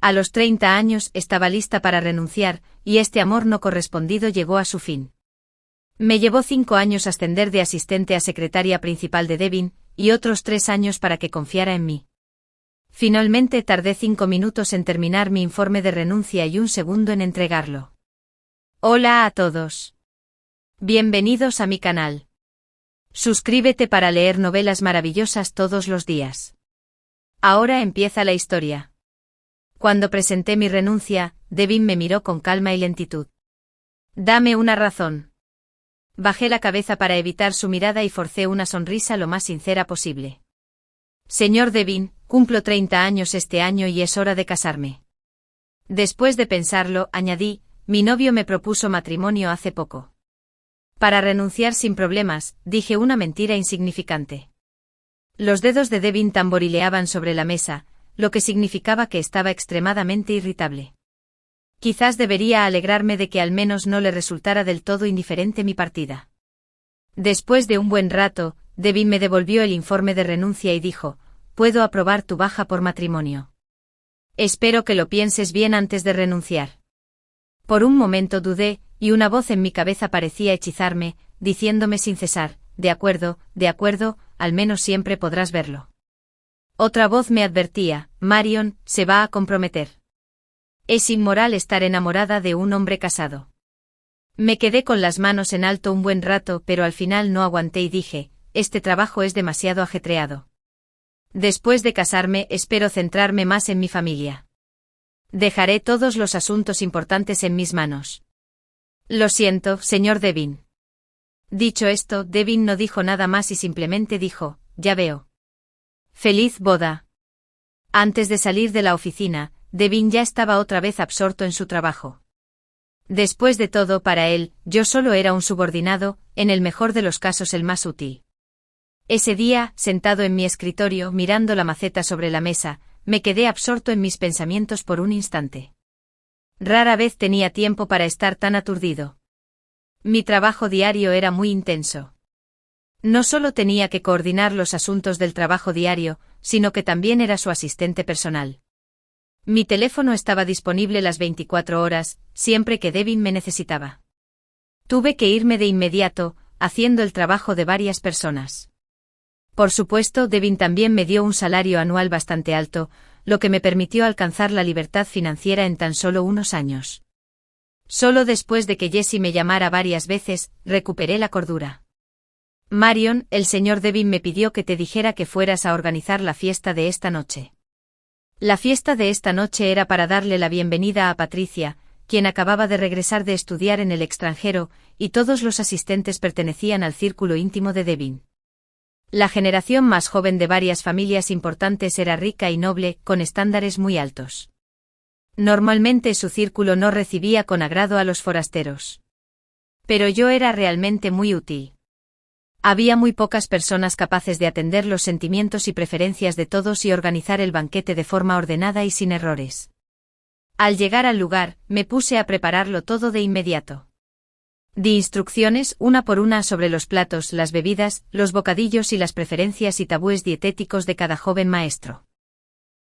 A los 30 años estaba lista para renunciar, y este amor no correspondido llegó a su fin. Me llevó 5 años ascender de asistente a secretaria principal de Devin, y otros 3 años para que confiara en mí. Finalmente tardé 5 minutos en terminar mi informe de renuncia y 1 segundo en entregarlo. Hola a todos. Bienvenidos a mi canal. Suscríbete para leer novelas maravillosas todos los días. Ahora empieza la historia. Cuando presenté mi renuncia, Devin me miró con calma y lentitud. Dame una razón. Bajé la cabeza para evitar su mirada y forcé una sonrisa lo más sincera posible. Señor Devin, cumplo 30 años este año y es hora de casarme. Después de pensarlo, añadí, mi novio me propuso matrimonio hace poco. Para renunciar sin problemas, dije una mentira insignificante. Los dedos de Devin tamborileaban sobre la mesa, lo que significaba que estaba extremadamente irritable. Quizás debería alegrarme de que al menos no le resultara del todo indiferente mi partida. Después de un buen rato, Devin me devolvió el informe de renuncia y dijo, puedo aprobar tu baja por matrimonio. Espero que lo pienses bien antes de renunciar. Por un momento dudé, y una voz en mi cabeza parecía hechizarme, diciéndome sin cesar, de acuerdo, al menos siempre podrás verlo. Otra voz me advertía, Marion, se va a comprometer. Es inmoral estar enamorada de un hombre casado. Me quedé con las manos en alto un buen rato, pero al final no aguanté y dije, este trabajo es demasiado ajetreado. Después de casarme, espero centrarme más en mi familia. Dejaré todos los asuntos importantes en mis manos. Lo siento, señor Devin. Dicho esto, Devin no dijo nada más y simplemente dijo, ya veo. Feliz boda. Antes de salir de la oficina, Devin ya estaba otra vez absorto en su trabajo. Después de todo, para él, yo solo era un subordinado, en el mejor de los casos el más útil. Ese día, sentado en mi escritorio mirando la maceta sobre la mesa, me quedé absorto en mis pensamientos por un instante. Rara vez tenía tiempo para estar tan aturdido. Mi trabajo diario era muy intenso. No solo tenía que coordinar los asuntos del trabajo diario, sino que también era su asistente personal. Mi teléfono estaba disponible las 24 horas, siempre que Devin me necesitaba. Tuve que irme de inmediato, haciendo el trabajo de varias personas. Por supuesto, Devin también me dio un salario anual bastante alto, lo que me permitió alcanzar la libertad financiera en tan solo unos años. Solo después de que Jessie me llamara varias veces, recuperé la cordura. Marion, el señor Devin me pidió que te dijera que fueras a organizar la fiesta de esta noche. La fiesta de esta noche era para darle la bienvenida a Patricia, quien acababa de regresar de estudiar en el extranjero, y todos los asistentes pertenecían al círculo íntimo de Devin. La generación más joven de varias familias importantes era rica y noble, con estándares muy altos. Normalmente su círculo no recibía con agrado a los forasteros. Pero yo era realmente muy útil. Había muy pocas personas capaces de atender los sentimientos y preferencias de todos y organizar el banquete de forma ordenada y sin errores. Al llegar al lugar, me puse a prepararlo todo de inmediato. Di instrucciones una por una sobre los platos, las bebidas, los bocadillos y las preferencias y tabúes dietéticos de cada joven maestro.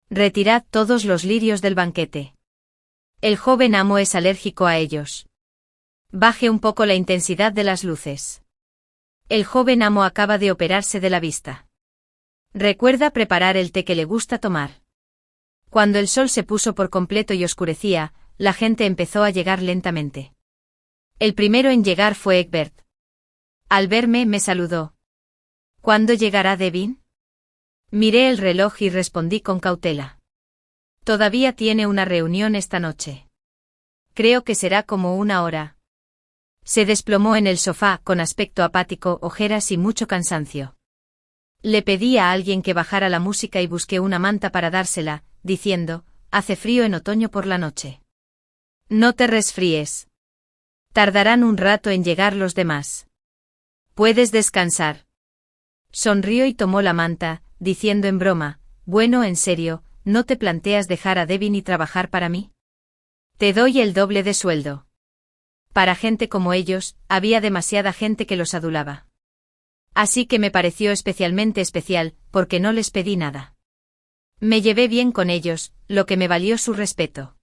Retirad todos los lirios del banquete. El joven amo es alérgico a ellos. Baje un poco la intensidad de las luces. El joven amo acaba de operarse de la vista. Recuerda preparar el té que le gusta tomar. Cuando el sol se puso por completo y oscurecía, la gente empezó a llegar lentamente. El primero en llegar fue Egbert. Al verme me saludó. ¿Cuándo llegará Devin? Miré el reloj y respondí con cautela. Todavía tiene una reunión esta noche. Creo que será como 1 hora. Se desplomó en el sofá con aspecto apático, ojeras y mucho cansancio. Le pedí a alguien que bajara la música y busqué una manta para dársela, diciendo, hace frío en otoño por la noche. No te resfríes. Tardarán un rato en llegar los demás. Puedes descansar. Sonrió y tomó la manta, diciendo en broma, bueno, en serio, ¿no te planteas dejar a Devin y trabajar para mí? Te doy el doble de sueldo. Para gente como ellos, había demasiada gente que los adulaba. Así que me pareció especialmente especial, porque no les pedí nada. Me llevé bien con ellos, lo que me valió su respeto.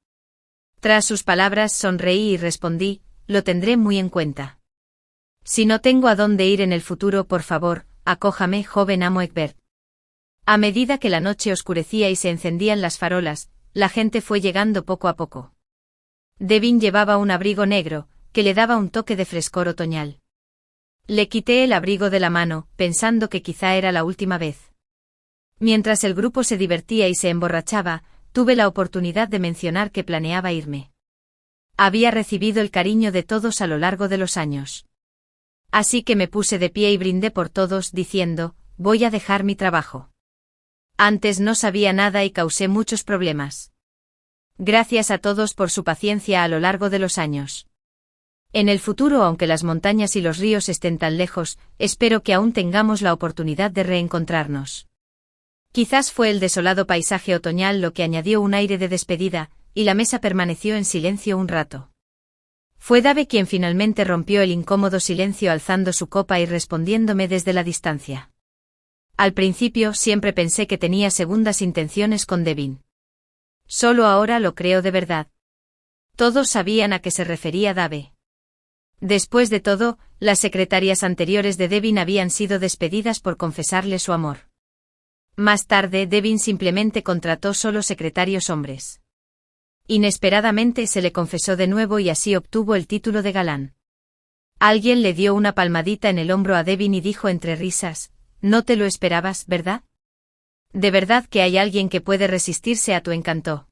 Tras sus palabras sonreí y respondí, lo tendré muy en cuenta. Si no tengo a dónde ir en el futuro, por favor, acójame, joven amo Egbert. A medida que la noche oscurecía y se encendían las farolas, la gente fue llegando poco a poco. Devin llevaba un abrigo negro, que le daba un toque de frescor otoñal. Le quité el abrigo de la mano, pensando que quizá era la última vez. Mientras el grupo se divertía y se emborrachaba, tuve la oportunidad de mencionar que planeaba irme. Había recibido el cariño de todos a lo largo de los años. Así que me puse de pie y brindé por todos, diciendo, voy a dejar mi trabajo. Antes no sabía nada y causé muchos problemas. Gracias a todos por su paciencia a lo largo de los años. En el futuro, aunque las montañas y los ríos estén tan lejos, espero que aún tengamos la oportunidad de reencontrarnos. Quizás fue el desolado paisaje otoñal lo que añadió un aire de despedida, y la mesa permaneció en silencio un rato. Fue Dave quien finalmente rompió el incómodo silencio alzando su copa y respondiéndome desde la distancia. Al principio siempre pensé que tenía segundas intenciones con Devin. Solo ahora lo creo de verdad. Todos sabían a qué se refería Dave. Después de todo, las secretarias anteriores de Devin habían sido despedidas por confesarle su amor. Más tarde, Devin simplemente contrató solo secretarios hombres. Inesperadamente se le confesó de nuevo y así obtuvo el título de galán. Alguien le dio una palmadita en el hombro a Devin y dijo entre risas, no te lo esperabas, ¿verdad? De verdad que hay alguien que puede resistirse a tu encanto.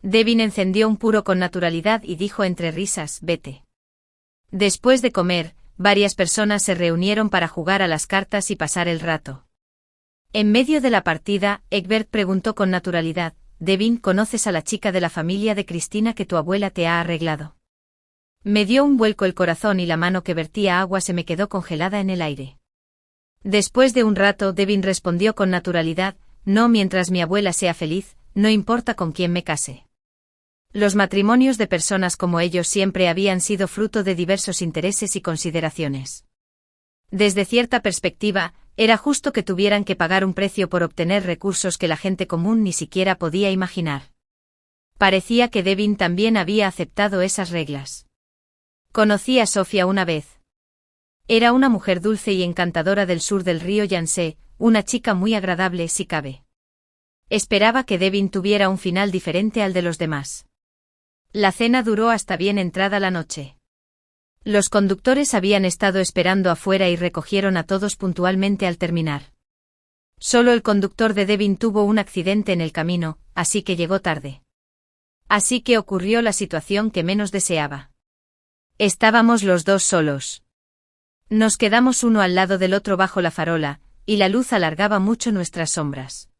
Devin encendió un puro con naturalidad y dijo entre risas, vete. Después de comer, varias personas se reunieron para jugar a las cartas y pasar el rato. En medio de la partida, Egbert preguntó con naturalidad, Devin, ¿conoces a la chica de la familia de Cristina que tu abuela te ha arreglado? Me dio un vuelco el corazón y la mano que vertía agua se me quedó congelada en el aire. Después de un rato, Devin respondió con naturalidad, no, mientras mi abuela sea feliz, no importa con quién me case. Los matrimonios de personas como ellos siempre habían sido fruto de diversos intereses y consideraciones. Desde cierta perspectiva, era justo que tuvieran que pagar un precio por obtener recursos que la gente común ni siquiera podía imaginar. Parecía que Devin también había aceptado esas reglas. Conocí a Sofía una vez. Era una mujer dulce y encantadora del sur del río Yangtze, una chica muy agradable si cabe. Esperaba que Devin tuviera un final diferente al de los demás. La cena duró hasta bien entrada la noche. Los conductores habían estado esperando afuera y recogieron a todos puntualmente al terminar. Solo el conductor de Devin tuvo un accidente en el camino, así que llegó tarde. Así que ocurrió la situación que menos deseaba. Estábamos los dos solos. Nos quedamos uno al lado del otro bajo la farola, y la luz alargaba mucho nuestras sombras.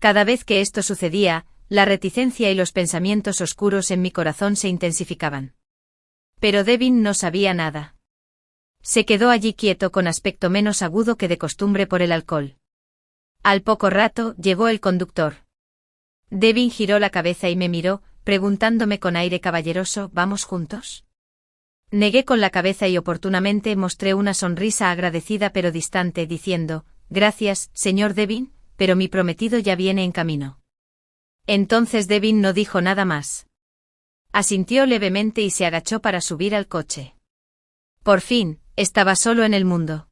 Cada vez que esto sucedía, la reticencia y los pensamientos oscuros en mi corazón se intensificaban. Pero Devin no sabía nada. Se quedó allí quieto con aspecto menos agudo que de costumbre por el alcohol. Al poco rato, llegó el conductor. Devin giró la cabeza y me miró, preguntándome con aire caballeroso, ¿vamos juntos? Negué con la cabeza y oportunamente mostré una sonrisa agradecida pero distante, diciendo, gracias, señor Devin, pero mi prometido ya viene en camino. Entonces Devin no dijo nada más. Asintió levemente y se agachó para subir al coche. Por fin, estaba solo en el mundo.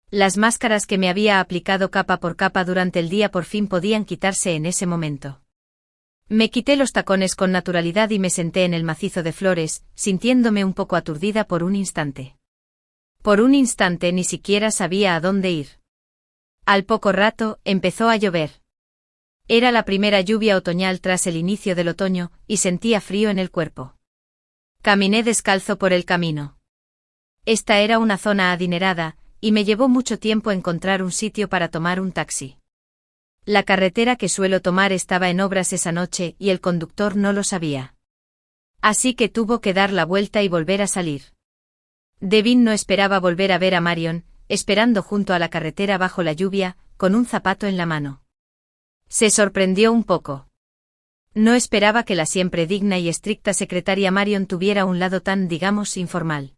Las máscaras que me había aplicado capa por capa durante el día por fin podían quitarse en ese momento. Me quité los tacones con naturalidad y me senté en el macizo de flores, sintiéndome un poco aturdida por un instante. Por un instante ni siquiera sabía a dónde ir. Al poco rato, empezó a llover. Era la primera lluvia otoñal tras el inicio del otoño, y sentía frío en el cuerpo. Caminé descalzo por el camino. Esta era una zona adinerada, y me llevó mucho tiempo encontrar un sitio para tomar un taxi. La carretera que suelo tomar estaba en obras esa noche y el conductor no lo sabía. Así que tuvo que dar la vuelta y volver a salir. Devin no esperaba volver a ver a Marion, esperando junto a la carretera bajo la lluvia, con un zapato en la mano. Se sorprendió un poco. No esperaba que la siempre digna y estricta secretaria Marion tuviera un lado tan, digamos, informal.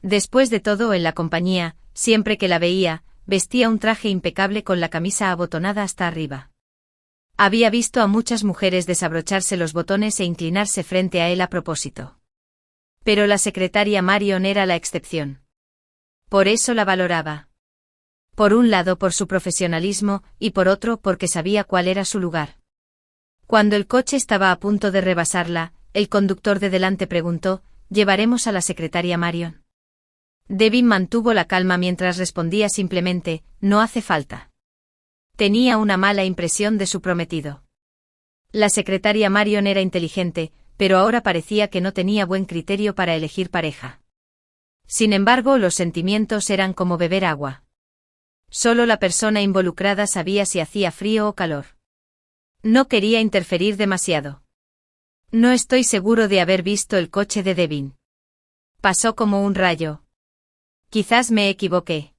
Después de todo, en la compañía, siempre que la veía, vestía un traje impecable con la camisa abotonada hasta arriba. Había visto a muchas mujeres desabrocharse los botones e inclinarse frente a él a propósito. Pero la secretaria Marion era la excepción. Por eso la valoraba. Por un lado por su profesionalismo, y por otro porque sabía cuál era su lugar. Cuando el coche estaba a punto de rebasarla, el conductor de delante preguntó: ¿Llevaremos a la secretaria Marion? Devin mantuvo la calma mientras respondía simplemente: no hace falta. Tenía una mala impresión de su prometido. La secretaria Marion era inteligente, pero ahora parecía que no tenía buen criterio para elegir pareja. Sin embargo, los sentimientos eran como beber agua. Solo la persona involucrada sabía si hacía frío o calor. No quería interferir demasiado. No estoy seguro de haber visto el coche de Devin. Pasó como un rayo. Quizás me equivoqué.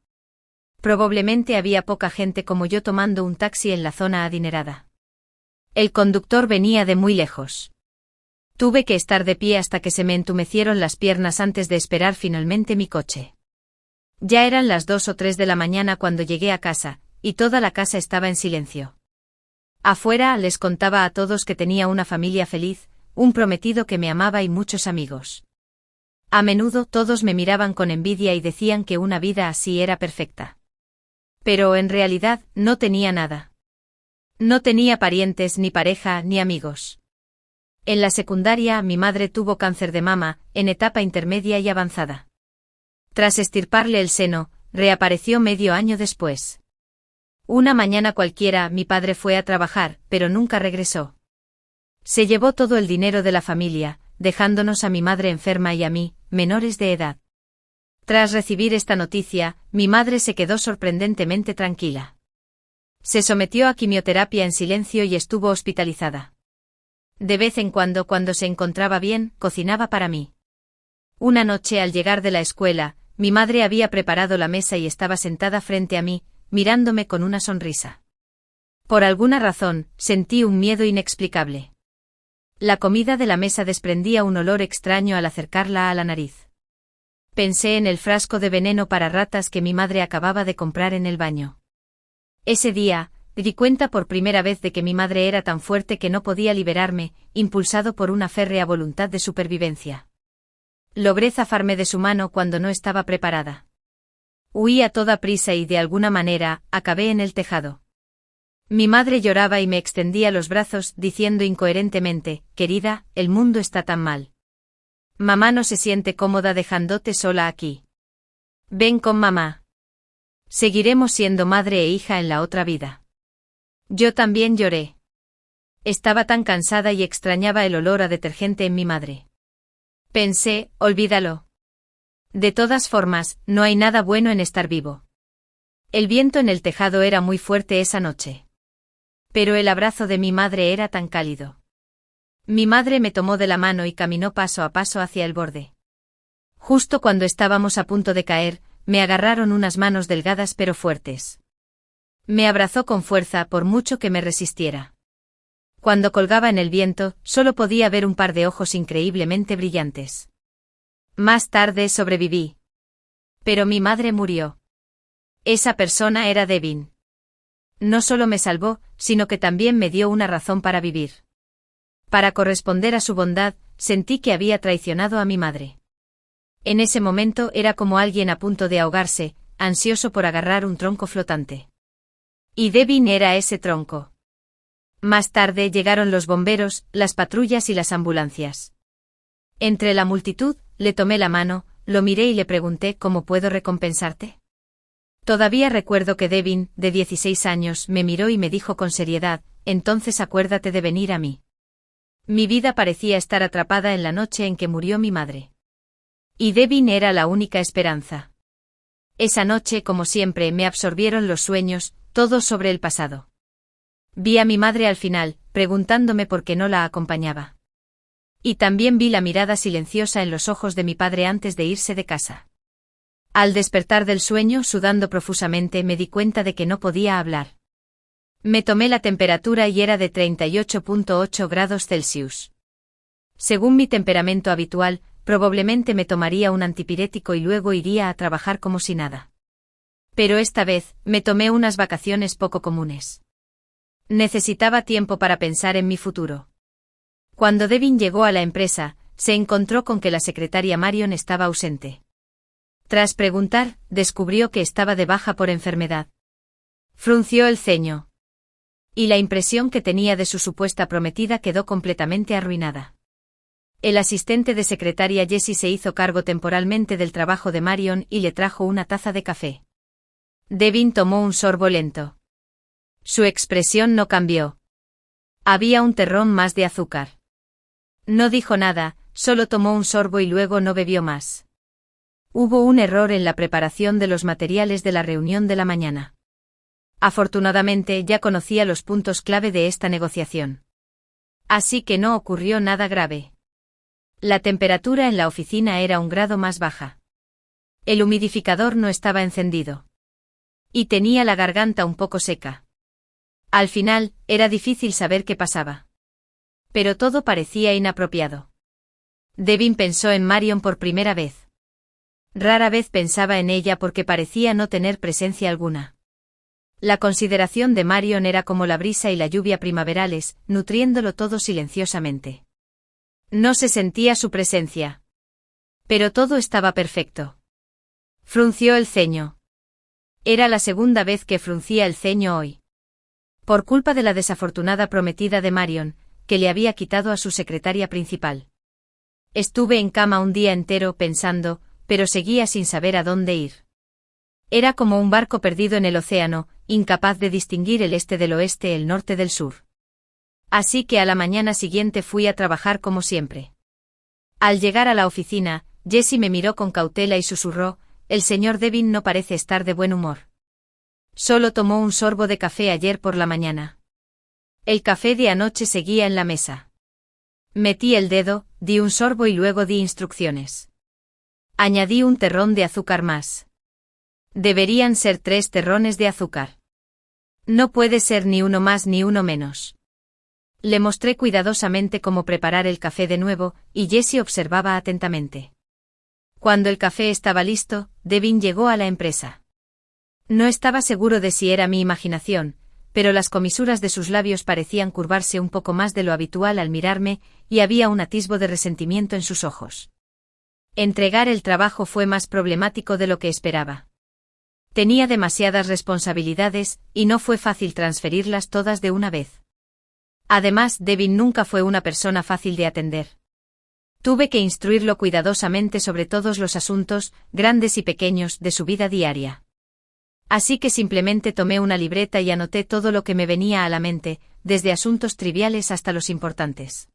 Probablemente había poca gente como yo tomando un taxi en la zona adinerada. El conductor venía de muy lejos. Tuve que estar de pie hasta que se me entumecieron las piernas antes de esperar finalmente mi coche. Ya eran las 2 o 3 de la mañana cuando llegué a casa, y toda la casa estaba en silencio. Afuera les contaba a todos que tenía una familia feliz, un prometido que me amaba y muchos amigos. A menudo todos me miraban con envidia y decían que una vida así era perfecta. Pero en realidad no tenía nada. No tenía parientes, ni pareja, ni amigos. En la secundaria mi madre tuvo cáncer de mama, en etapa intermedia y avanzada. Tras extirparle el seno, reapareció medio año después. Una mañana cualquiera mi padre fue a trabajar, pero nunca regresó. Se llevó todo el dinero de la familia, dejándonos a mi madre enferma y a mí, menores de edad. Tras recibir esta noticia, mi madre se quedó sorprendentemente tranquila. Se sometió a quimioterapia en silencio y estuvo hospitalizada. De vez en cuando se encontraba bien, cocinaba para mí. Una noche al llegar de la escuela, mi madre había preparado la mesa y estaba sentada frente a mí, mirándome con una sonrisa. Por alguna razón, sentí un miedo inexplicable. La comida de la mesa desprendía un olor extraño al acercarla a la nariz. Pensé en el frasco de veneno para ratas que mi madre acababa de comprar en el baño. Ese día, me di cuenta por primera vez de que mi madre era tan fuerte que no podía liberarme, impulsado por una férrea voluntad de supervivencia. Logré zafarme de su mano cuando no estaba preparada. Huí a toda prisa y de alguna manera, acabé en el tejado. Mi madre lloraba y me extendía los brazos diciendo incoherentemente: querida, el mundo está tan mal. Mamá no se siente cómoda dejándote sola aquí. Ven con mamá. Seguiremos siendo madre e hija en la otra vida. Yo también lloré. Estaba tan cansada y extrañaba el olor a detergente en mi madre. Pensé: olvídalo. De todas formas, no hay nada bueno en estar vivo. El viento en el tejado era muy fuerte esa noche. Pero el abrazo de mi madre era tan cálido. Mi madre me tomó de la mano y caminó paso a paso hacia el borde. Justo cuando estábamos a punto de caer, me agarraron unas manos delgadas pero fuertes. Me abrazó con fuerza por mucho que me resistiera. Cuando colgaba en el viento, solo podía ver un par de ojos increíblemente brillantes. Más tarde sobreviví. Pero mi madre murió. Esa persona era Devin. No solo me salvó, sino que también me dio una razón para vivir. Para corresponder a su bondad, sentí que había traicionado a mi madre. En ese momento era como alguien a punto de ahogarse, ansioso por agarrar un tronco flotante. Y Devin era ese tronco. Más tarde llegaron los bomberos, las patrullas y las ambulancias. Entre la multitud, le tomé la mano, lo miré y le pregunté: ¿cómo puedo recompensarte? Todavía recuerdo que Devin, de 16 años, me miró y me dijo con seriedad: entonces acuérdate de venir a mí. Mi vida parecía estar atrapada en la noche en que murió mi madre. Y Devin era la única esperanza. Esa noche, como siempre, me absorbieron los sueños, todos sobre el pasado. Vi a mi madre al final, preguntándome por qué no la acompañaba. Y también vi la mirada silenciosa en los ojos de mi padre antes de irse de casa. Al despertar del sueño, sudando profusamente, me di cuenta de que no podía hablar. Me tomé la temperatura y era de 38,8 grados Celsius. Según mi temperamento habitual, probablemente me tomaría un antipirético y luego iría a trabajar como si nada. Pero esta vez, me tomé unas vacaciones poco comunes. Necesitaba tiempo para pensar en mi futuro. Cuando Devin llegó a la empresa, se encontró con que la secretaria Marion estaba ausente. Tras preguntar, descubrió que estaba de baja por enfermedad. Frunció el ceño. Y la impresión que tenía de su supuesta prometida quedó completamente arruinada. El asistente de secretaria Jessie se hizo cargo temporalmente del trabajo de Marion y le trajo una taza de café. Devin tomó un sorbo lento. Su expresión no cambió. Había un terrón más de azúcar. No dijo nada, solo tomó un sorbo y luego no bebió más. Hubo un error en la preparación de los materiales de la reunión de la mañana. Afortunadamente ya conocía los puntos clave de esta negociación. Así que no ocurrió nada grave. La temperatura en la oficina era un grado más baja. El humidificador no estaba encendido. Y tenía la garganta un poco seca. Al final, era difícil saber qué pasaba. Pero todo parecía inapropiado. Devin pensó en Marion por primera vez. Rara vez pensaba en ella porque parecía no tener presencia alguna. La consideración de Marion era como la brisa y la lluvia primaverales, nutriéndolo todo silenciosamente. No se sentía su presencia. Pero todo estaba perfecto. Frunció el ceño. Era la segunda vez que fruncía el ceño hoy. Por culpa de la desafortunada prometida de Marion, que le había quitado a su secretaria principal. Estuve en cama un día entero pensando, pero seguía sin saber a dónde ir. Era como un barco perdido en el océano, incapaz de distinguir el este del oeste, el norte del sur. Así que a la mañana siguiente fui a trabajar como siempre. Al llegar a la oficina, Jessie me miró con cautela y susurró: «El señor Devin no parece estar de buen humor. Solo tomó un sorbo de café ayer por la mañana». El café de anoche seguía en la mesa. Metí el dedo, di un sorbo y luego di instrucciones. Añadí un terrón de azúcar más. Deberían ser 3 terrones de azúcar. No puede ser ni uno más ni uno menos. Le mostré cuidadosamente cómo preparar el café de nuevo, y Jessie observaba atentamente. Cuando el café estaba listo, Devin llegó a la empresa. No estaba seguro de si era mi imaginación, pero las comisuras de sus labios parecían curvarse un poco más de lo habitual al mirarme, y había un atisbo de resentimiento en sus ojos. Entregar el trabajo fue más problemático de lo que esperaba. Tenía demasiadas responsabilidades, y no fue fácil transferirlas todas de una vez. Además, Devin nunca fue una persona fácil de atender. Tuve que instruirlo cuidadosamente sobre todos los asuntos, grandes y pequeños, de su vida diaria. Así que simplemente tomé una libreta y anoté todo lo que me venía a la mente, desde asuntos triviales hasta los importantes.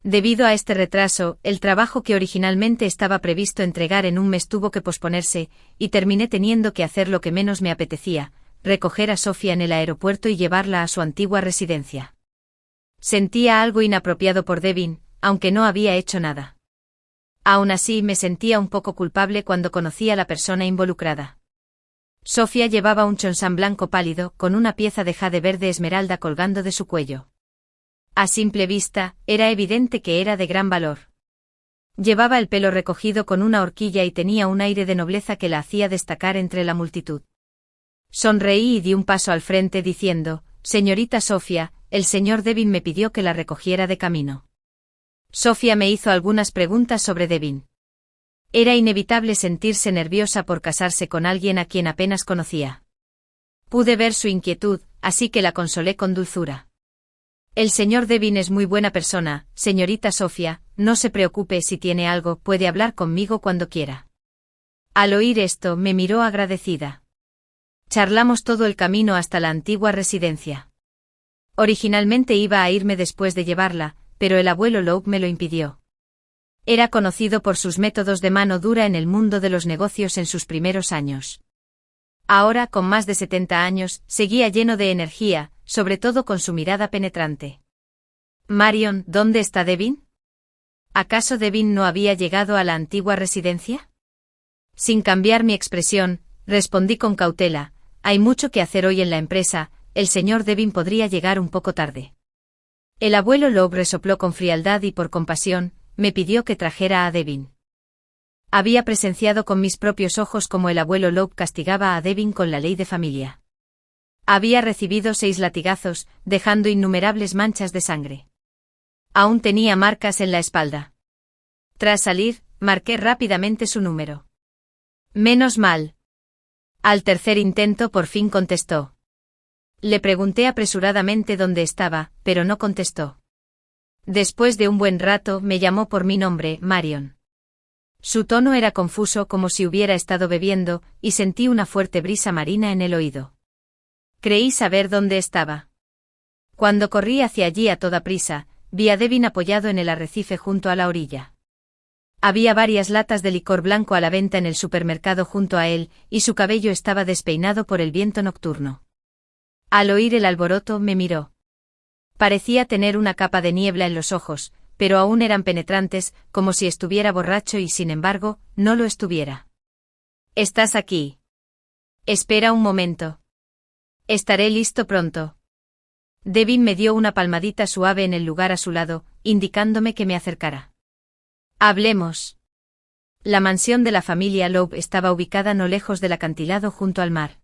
Debido a este retraso, el trabajo que originalmente estaba previsto entregar en un mes tuvo que posponerse, y terminé teniendo que hacer lo que menos me apetecía: recoger a Sofía en el aeropuerto y llevarla a su antigua residencia. Sentía algo inapropiado por Devin, aunque no había hecho nada. Aún así me sentía un poco culpable cuando conocí a la persona involucrada. Sofía llevaba un chonsán blanco pálido, con una pieza de jade verde esmeralda colgando de su cuello. A simple vista, era evidente que era de gran valor. Llevaba el pelo recogido con una horquilla y tenía un aire de nobleza que la hacía destacar entre la multitud. Sonreí y di un paso al frente diciendo: «Señorita Sofía, el señor Devin me pidió que la recogiera de camino». Sofía me hizo algunas preguntas sobre Devin. Era inevitable sentirse nerviosa por casarse con alguien a quien apenas conocía. Pude ver su inquietud, así que la consolé con dulzura. «El señor Devin es muy buena persona, señorita Sofía, no se preocupe si tiene algo, puede hablar conmigo cuando quiera». Al oír esto me miró agradecida. Charlamos todo el camino hasta la antigua residencia. Originalmente iba a irme después de llevarla, pero el abuelo Loeb me lo impidió. Era conocido por sus métodos de mano dura en el mundo de los negocios en sus primeros años. Ahora, con más de 70 años, seguía lleno de energía, sobre todo con su mirada penetrante. «Marion, ¿dónde está Devin? ¿Acaso Devin no había llegado a la antigua residencia?» Sin cambiar mi expresión, respondí con cautela: «Hay mucho que hacer hoy en la empresa, el señor Devin podría llegar un poco tarde». El abuelo Loeb resopló con frialdad y por compasión, me pidió que trajera a Devin. Había presenciado con mis propios ojos cómo el abuelo Loeb castigaba a Devin con la ley de familia. Había recibido 6 latigazos, dejando innumerables manchas de sangre. Aún tenía marcas en la espalda. Tras salir, marqué rápidamente su número. Menos mal. Al tercer intento por fin contestó. Le pregunté apresuradamente dónde estaba, pero no contestó. Después de un buen rato me llamó por mi nombre, Marion. Su tono era confuso como si hubiera estado bebiendo, y sentí una fuerte brisa marina en el oído. Creí saber dónde estaba. Cuando corrí hacia allí a toda prisa, vi a Devin apoyado en el arrecife junto a la orilla. Había varias latas de licor blanco a la venta en el supermercado junto a él, y su cabello estaba despeinado por el viento nocturno. Al oír el alboroto me miró. Parecía tener una capa de niebla en los ojos, pero aún eran penetrantes, como si estuviera borracho y sin embargo, no lo estuviera. ¿Estás aquí? Espera un momento. Estaré listo pronto. Devin me dio una palmadita suave en el lugar a su lado, indicándome que me acercara. Hablemos. La mansión de la familia Loeb estaba ubicada no lejos del acantilado junto al mar.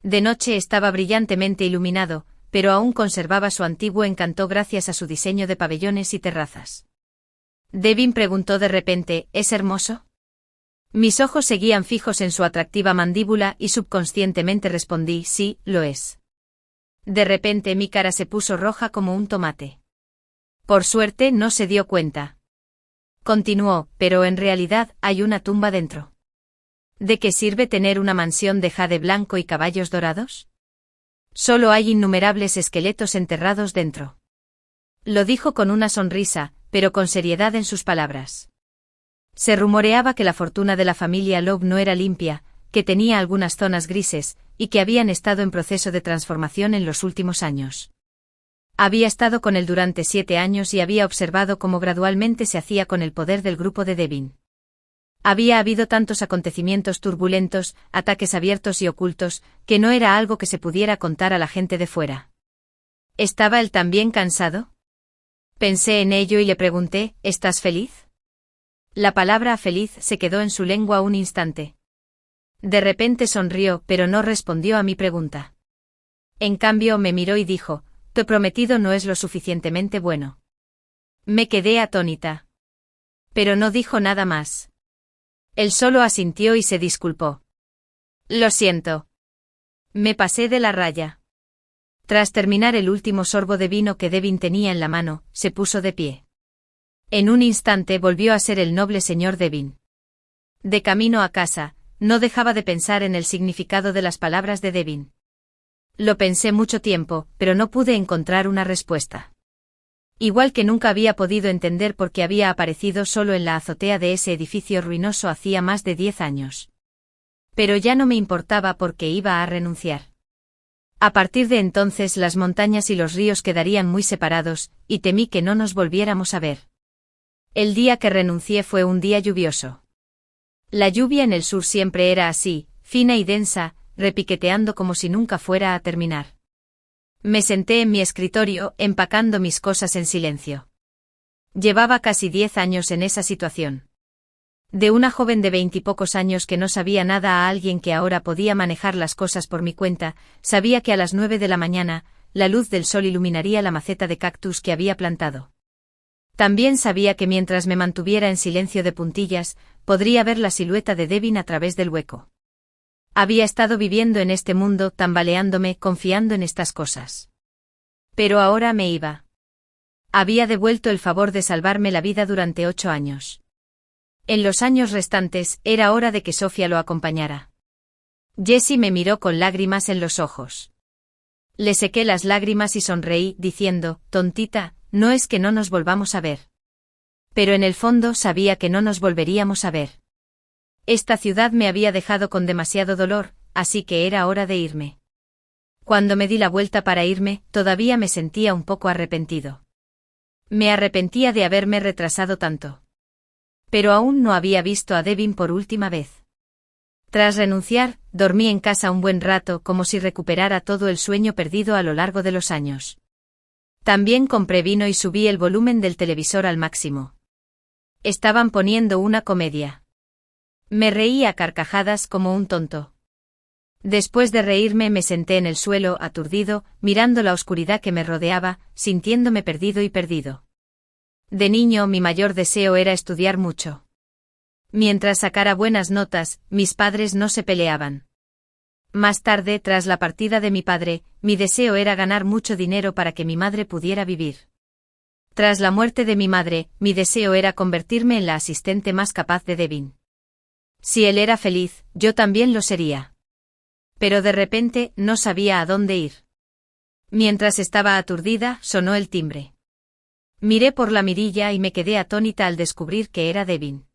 De noche estaba brillantemente iluminado, pero aún conservaba su antiguo encanto gracias a su diseño de pabellones y terrazas. Devin preguntó de repente, ¿es hermoso? Mis ojos seguían fijos en su atractiva mandíbula y subconscientemente respondí, sí, lo es. De repente mi cara se puso roja como un tomate. Por suerte no se dio cuenta. Continuó, pero en realidad hay una tumba dentro. ¿De qué sirve tener una mansión de jade blanco y caballos dorados? Solo hay innumerables esqueletos enterrados dentro. Lo dijo con una sonrisa, pero con seriedad en sus palabras. Se rumoreaba que la fortuna de la familia Loeb no era limpia, que tenía algunas zonas grises, y que habían estado en proceso de transformación en los últimos años. Había estado con él durante 7 años y había observado cómo gradualmente se hacía con el poder del grupo de Devin. Había habido tantos acontecimientos turbulentos, ataques abiertos y ocultos, que no era algo que se pudiera contar a la gente de fuera. ¿Estaba él también cansado? Pensé en ello y le pregunté, ¿estás feliz? La palabra feliz se quedó en su lengua un instante. De repente sonrió, pero no respondió a mi pregunta. En cambio me miró y dijo, tu prometido no es lo suficientemente bueno. Me quedé atónita. Pero no dijo nada más. Él solo asintió y se disculpó. Lo siento. Me pasé de la raya. Tras terminar el último sorbo de vino que Devin tenía en la mano, se puso de pie. En un instante volvió a ser el noble señor Devin. De camino a casa, no dejaba de pensar en el significado de las palabras de Devin. Lo pensé mucho tiempo, pero no pude encontrar una respuesta. Igual que nunca había podido entender por qué había aparecido solo en la azotea de ese edificio ruinoso hacía más de 10 años. Pero ya no me importaba porque iba a renunciar. A partir de entonces las montañas y los ríos quedarían muy separados, y temí que no nos volviéramos a ver. El día que renuncié fue un día lluvioso. La lluvia en el sur siempre era así, fina y densa, repiqueteando como si nunca fuera a terminar. Me senté en mi escritorio, empacando mis cosas en silencio. Llevaba casi 10 años en esa situación. De una joven de 20 y pocos años que no sabía nada a alguien que ahora podía manejar las cosas por mi cuenta, sabía que a las 9 de la mañana, la luz del sol iluminaría la maceta de cactus que había plantado. También sabía que mientras me mantuviera en silencio de puntillas, podría ver la silueta de Devin a través del hueco. Había estado viviendo en este mundo, tambaleándome, confiando en estas cosas. Pero ahora me iba. Había devuelto el favor de salvarme la vida durante 8 años. En los años restantes, era hora de que Sofía lo acompañara. Jessie me miró con lágrimas en los ojos. Le sequé las lágrimas y sonreí, diciendo, tontita, no es que no nos volvamos a ver. Pero en el fondo sabía que no nos volveríamos a ver. Esta ciudad me había dejado con demasiado dolor, así que era hora de irme. Cuando me di la vuelta para irme, todavía me sentía un poco arrepentido. Me arrepentía de haberme retrasado tanto. Pero aún no había visto a Devin por última vez. Tras renunciar, dormí en casa un buen rato como si recuperara todo el sueño perdido a lo largo de los años. También compré vino y subí el volumen del televisor al máximo. Estaban poniendo una comedia. Me reí a carcajadas como un tonto. Después de reírme me senté en el suelo, aturdido, mirando la oscuridad que me rodeaba, sintiéndome perdido y perdido. De niño mi mayor deseo era estudiar mucho. Mientras sacara buenas notas, mis padres no se peleaban. Más tarde, tras la partida de mi padre, mi deseo era ganar mucho dinero para que mi madre pudiera vivir. Tras la muerte de mi madre, mi deseo era convertirme en la asistente más capaz de Devin. Si él era feliz, yo también lo sería. Pero de repente, no sabía a dónde ir. Mientras estaba aturdida, sonó el timbre. Miré por la mirilla y me quedé atónita al descubrir que era Devin.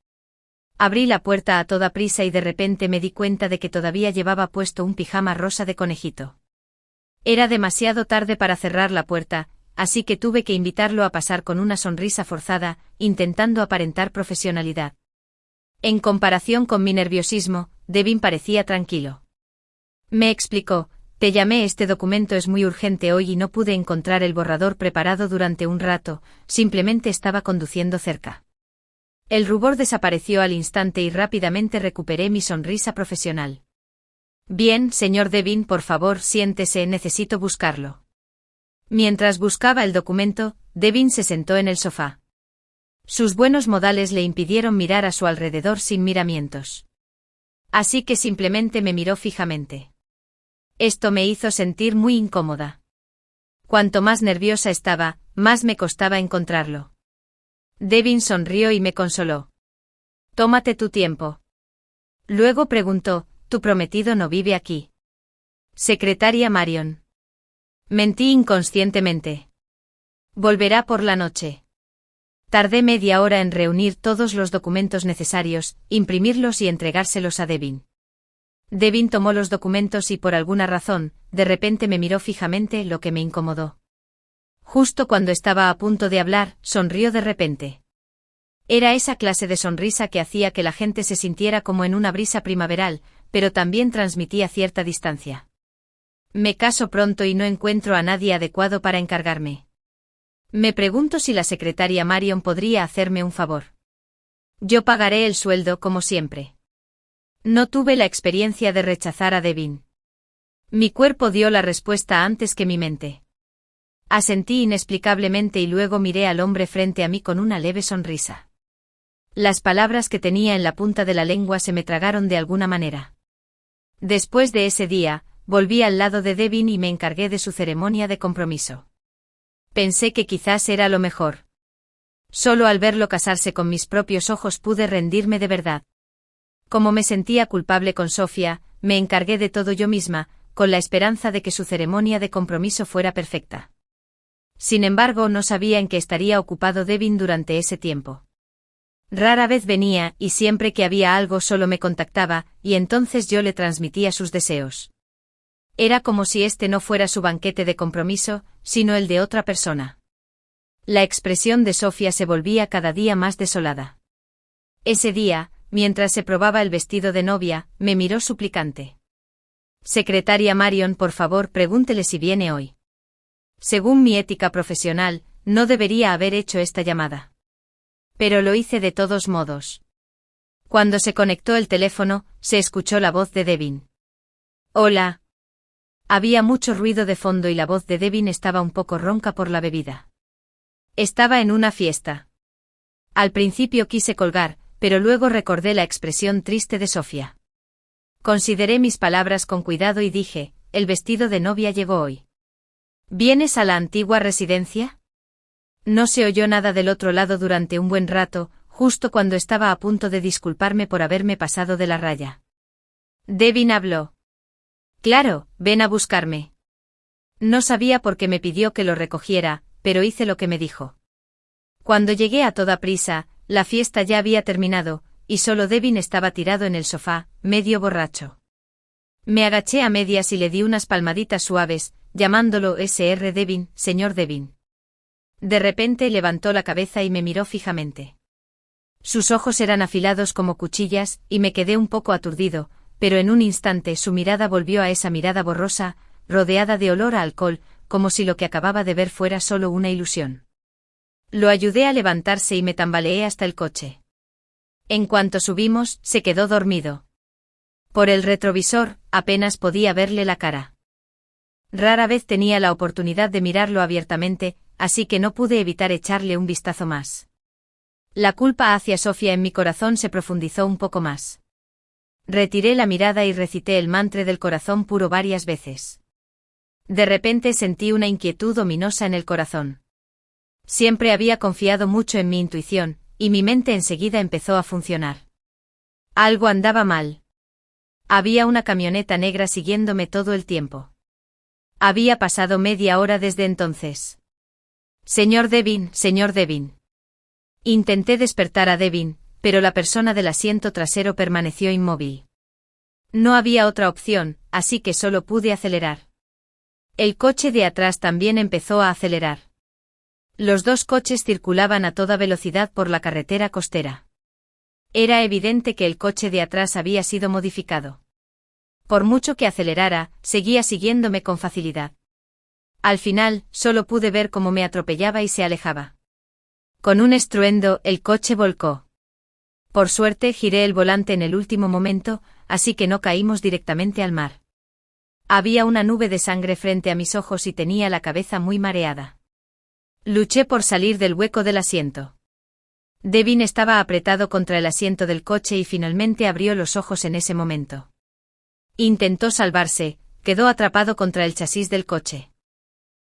Abrí la puerta a toda prisa y de repente me di cuenta de que todavía llevaba puesto un pijama rosa de conejito. Era demasiado tarde para cerrar la puerta, así que tuve que invitarlo a pasar con una sonrisa forzada, intentando aparentar profesionalidad. En comparación con mi nerviosismo, Devin parecía tranquilo. Me explicó: te llamé, este documento es muy urgente hoy y no pude encontrar el borrador preparado durante un rato, simplemente estaba conduciendo cerca. El rubor desapareció al instante y rápidamente recuperé mi sonrisa profesional. Bien, señor Devin, por favor, siéntese, necesito buscarlo. Mientras buscaba el documento, Devin se sentó en el sofá. Sus buenos modales le impidieron mirar a su alrededor sin miramientos. Así que simplemente me miró fijamente. Esto me hizo sentir muy incómoda. Cuanto más nerviosa estaba, más me costaba encontrarlo. Devin sonrió y me consoló. Tómate tu tiempo. Luego preguntó: ¿tu prometido no vive aquí? Secretaria Marion. Mentí inconscientemente. Volverá por la noche. Tardé media hora en reunir todos los documentos necesarios, imprimirlos y entregárselos a Devin. Devin tomó los documentos y por alguna razón, de repente me miró fijamente, lo que me incomodó. Justo cuando estaba a punto de hablar, sonrió de repente. Era esa clase de sonrisa que hacía que la gente se sintiera como en una brisa primaveral, pero también transmitía cierta distancia. Me caso pronto y no encuentro a nadie adecuado para encargarme. Me pregunto si la secretaria Marion podría hacerme un favor. Yo pagaré el sueldo como siempre. No tuve la experiencia de rechazar a Devin. Mi cuerpo dio la respuesta antes que mi mente. Asentí inexplicablemente y luego miré al hombre frente a mí con una leve sonrisa. Las palabras que tenía en la punta de la lengua se me tragaron de alguna manera. Después de ese día, volví al lado de Devin y me encargué de su ceremonia de compromiso. Pensé que quizás era lo mejor. Solo al verlo casarse con mis propios ojos pude rendirme de verdad. Como me sentía culpable con Sofía, me encargué de todo yo misma, con la esperanza de que su ceremonia de compromiso fuera perfecta. Sin embargo, no sabía en qué estaría ocupado Devin durante ese tiempo. Rara vez venía, y siempre que había algo solo me contactaba, y entonces yo le transmitía sus deseos. Era como si este no fuera su banquete de compromiso, sino el de otra persona. La expresión de Sofía se volvía cada día más desolada. Ese día, mientras se probaba el vestido de novia, me miró suplicante. Secretaria Marion, por favor, pregúntele si viene hoy. Según mi ética profesional, no debería haber hecho esta llamada. Pero lo hice de todos modos. Cuando se conectó el teléfono, se escuchó la voz de Devin. Hola. Había mucho ruido de fondo y la voz de Devin estaba un poco ronca por la bebida. Estaba en una fiesta. Al principio quise colgar, pero luego recordé la expresión triste de Sofía. Consideré mis palabras con cuidado y dije: el vestido de novia llegó hoy. ¿Vienes a la antigua residencia? No se oyó nada del otro lado durante un buen rato, justo cuando estaba a punto de disculparme por haberme pasado de la raya. Devin habló. Claro, ven a buscarme. No sabía por qué me pidió que lo recogiera, pero hice lo que me dijo. Cuando llegué a toda prisa, la fiesta ya había terminado, y solo Devin estaba tirado en el sofá, medio borracho. Me agaché a medias y le di unas palmaditas suaves, llamándolo Sr. Devin, señor Devin. De repente levantó la cabeza y me miró fijamente. Sus ojos eran afilados como cuchillas, y me quedé un poco aturdido, pero en un instante su mirada volvió a esa mirada borrosa, rodeada de olor a alcohol, como si lo que acababa de ver fuera solo una ilusión. Lo ayudé a levantarse y me tambaleé hasta el coche. En cuanto subimos, se quedó dormido. Por el retrovisor, apenas podía verle la cara. Rara vez tenía la oportunidad de mirarlo abiertamente, así que no pude evitar echarle un vistazo más. La culpa hacia Sofía en mi corazón se profundizó un poco más. Retiré la mirada y recité el mantra del corazón puro varias veces. De repente sentí una inquietud ominosa en el corazón. Siempre había confiado mucho en mi intuición, y mi mente enseguida empezó a funcionar. Algo andaba mal. Había una camioneta negra siguiéndome todo el tiempo. Había pasado media hora desde entonces. Señor Devin, señor Devin. Intenté despertar a Devin, pero la persona del asiento trasero permaneció inmóvil. No había otra opción, así que solo pude acelerar. El coche de atrás también empezó a acelerar. Los dos coches circulaban a toda velocidad por la carretera costera. Era evidente que el coche de atrás había sido modificado. Por mucho que acelerara, seguía siguiéndome con facilidad. Al final, solo pude ver cómo me atropellaba y se alejaba. Con un estruendo, el coche volcó. Por suerte, giré el volante en el último momento, así que no caímos directamente al mar. Había una nube de sangre frente a mis ojos y tenía la cabeza muy mareada. Luché por salir del hueco del asiento. Devin estaba apretado contra el asiento del coche y finalmente abrió los ojos en ese momento. Intentó salvarse, quedó atrapado contra el chasis del coche.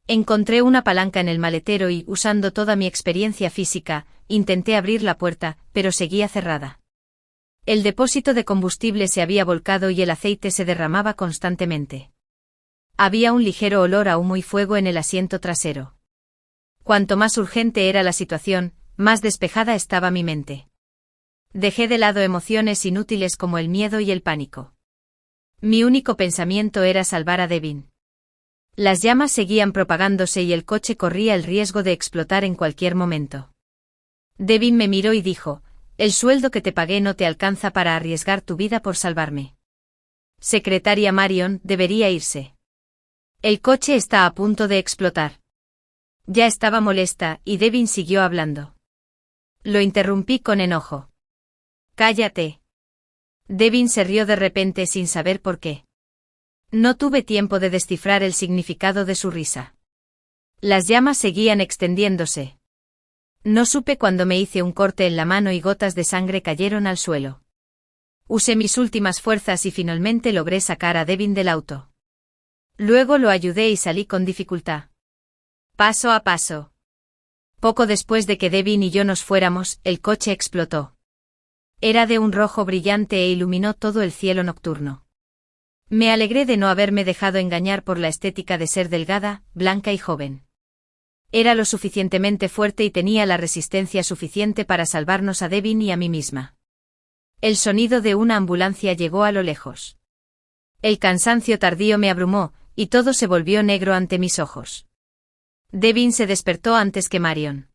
Encontré una palanca en el maletero y, usando toda mi experiencia física, intenté abrir la puerta, pero seguía cerrada. El depósito de combustible se había volcado y el aceite se derramaba constantemente. Había un ligero olor a humo y fuego en el asiento trasero. Cuanto más urgente era la situación, más despejada estaba mi mente. Dejé de lado emociones inútiles como el miedo y el pánico. Mi único pensamiento era salvar a Devin. Las llamas seguían propagándose y el coche corría el riesgo de explotar en cualquier momento. Devin me miró y dijo: «El sueldo que te pagué no te alcanza para arriesgar tu vida por salvarme. Secretaria Marion debería irse. El coche está a punto de explotar». Ya estaba molesta, y Devin siguió hablando. Lo interrumpí con enojo. «Cállate». Devin se rió de repente sin saber por qué. No tuve tiempo de descifrar el significado de su risa. Las llamas seguían extendiéndose. No supe cuándo me hice un corte en la mano y gotas de sangre cayeron al suelo. Usé mis últimas fuerzas y finalmente logré sacar a Devin del auto. Luego lo ayudé y salí con dificultad. Paso a paso. Poco después de que Devin y yo nos fuéramos, el coche explotó. Era de un rojo brillante e iluminó todo el cielo nocturno. Me alegré de no haberme dejado engañar por la estética de ser delgada, blanca y joven. Era lo suficientemente fuerte y tenía la resistencia suficiente para salvarnos a Devin y a mí misma. El sonido de una ambulancia llegó a lo lejos. El cansancio tardío me abrumó, y todo se volvió negro ante mis ojos. Devin se despertó antes que Marion.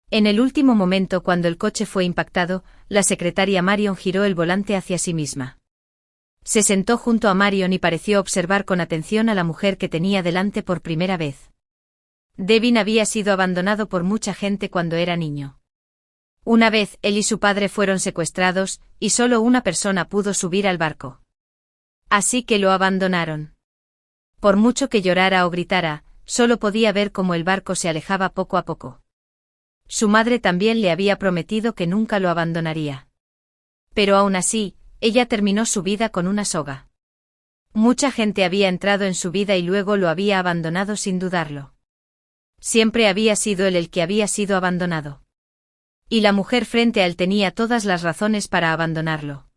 En el último momento cuando el coche fue impactado, la secretaria Marion giró el volante hacia sí misma. Se sentó junto a Marion y pareció observar con atención a la mujer que tenía delante por primera vez. Devin había sido abandonado por mucha gente cuando era niño. Una vez, él y su padre fueron secuestrados, y solo una persona pudo subir al barco. Así que lo abandonaron. Por mucho que llorara o gritara, solo podía ver cómo el barco se alejaba poco a poco. Su madre también le había prometido que nunca lo abandonaría. Pero aún así, ella terminó su vida con una soga. Mucha gente había entrado en su vida y luego lo había abandonado sin dudarlo. Siempre había sido él el que había sido abandonado. Y la mujer frente a él tenía todas las razones para abandonarlo.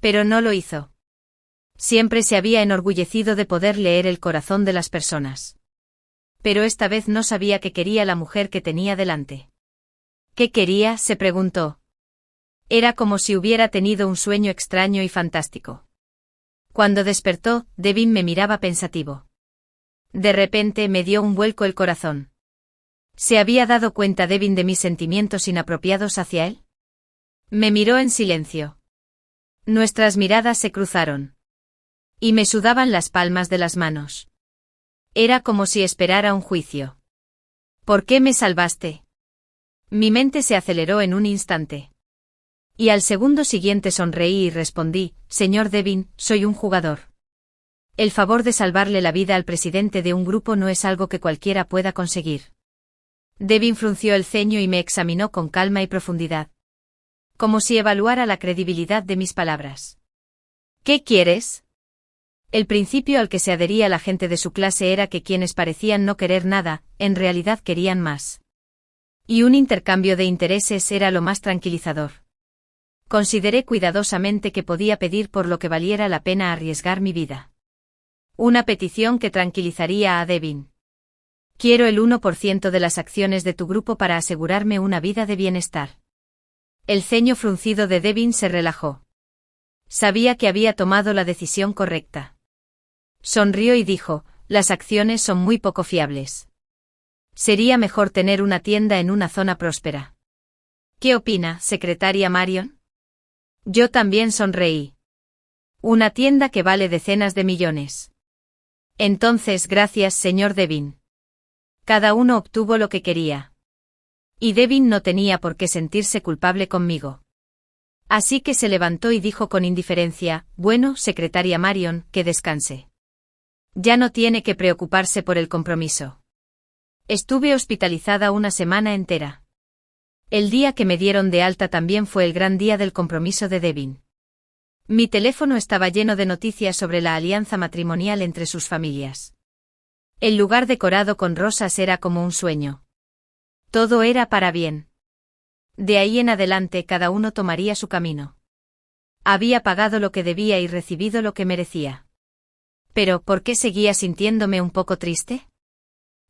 Pero no lo hizo. Siempre se había enorgullecido de poder leer el corazón de las personas. Pero esta vez no sabía qué quería la mujer que tenía delante. ¿Qué quería?, se preguntó. Era como si hubiera tenido un sueño extraño y fantástico. Cuando despertó, Devin me miraba pensativo. De repente me dio un vuelco el corazón. ¿Se había dado cuenta Devin de mis sentimientos inapropiados hacia él? Me miró en silencio. Nuestras miradas se cruzaron. Y me sudaban las palmas de las manos. Era como si esperara un juicio. ¿Por qué me salvaste? Mi mente se aceleró en un instante. Y al segundo siguiente sonreí y respondí, señor Devin, soy un jugador. El favor de salvarle la vida al presidente de un grupo no es algo que cualquiera pueda conseguir. Devin frunció el ceño y me examinó con calma y profundidad. Como si evaluara la credibilidad de mis palabras. ¿Qué quieres? El principio al que se adhería la gente de su clase era que quienes parecían no querer nada, en realidad querían más. Y un intercambio de intereses era lo más tranquilizador. Consideré cuidadosamente que podía pedir por lo que valiera la pena arriesgar mi vida. Una petición que tranquilizaría a Devin. Quiero el 1% de las acciones de tu grupo para asegurarme una vida de bienestar. El ceño fruncido de Devin se relajó. Sabía que había tomado la decisión correcta. Sonrió y dijo, las acciones son muy poco fiables. Sería mejor tener una tienda en una zona próspera. ¿Qué opina, secretaria Marion? Yo también sonreí. Una tienda que vale decenas de millones. Entonces, gracias, señor Devin. Cada uno obtuvo lo que quería. Y Devin no tenía por qué sentirse culpable conmigo. Así que se levantó y dijo con indiferencia, bueno, secretaria Marion, que descanse. Ya no tiene que preocuparse por el compromiso. Estuve hospitalizada una semana entera. El día que me dieron de alta también fue el gran día del compromiso de Devin. Mi teléfono estaba lleno de noticias sobre la alianza matrimonial entre sus familias. El lugar decorado con rosas era como un sueño. Todo era para bien. De ahí en adelante cada uno tomaría su camino. Había pagado lo que debía y recibido lo que merecía. Pero, ¿por qué seguía sintiéndome un poco triste?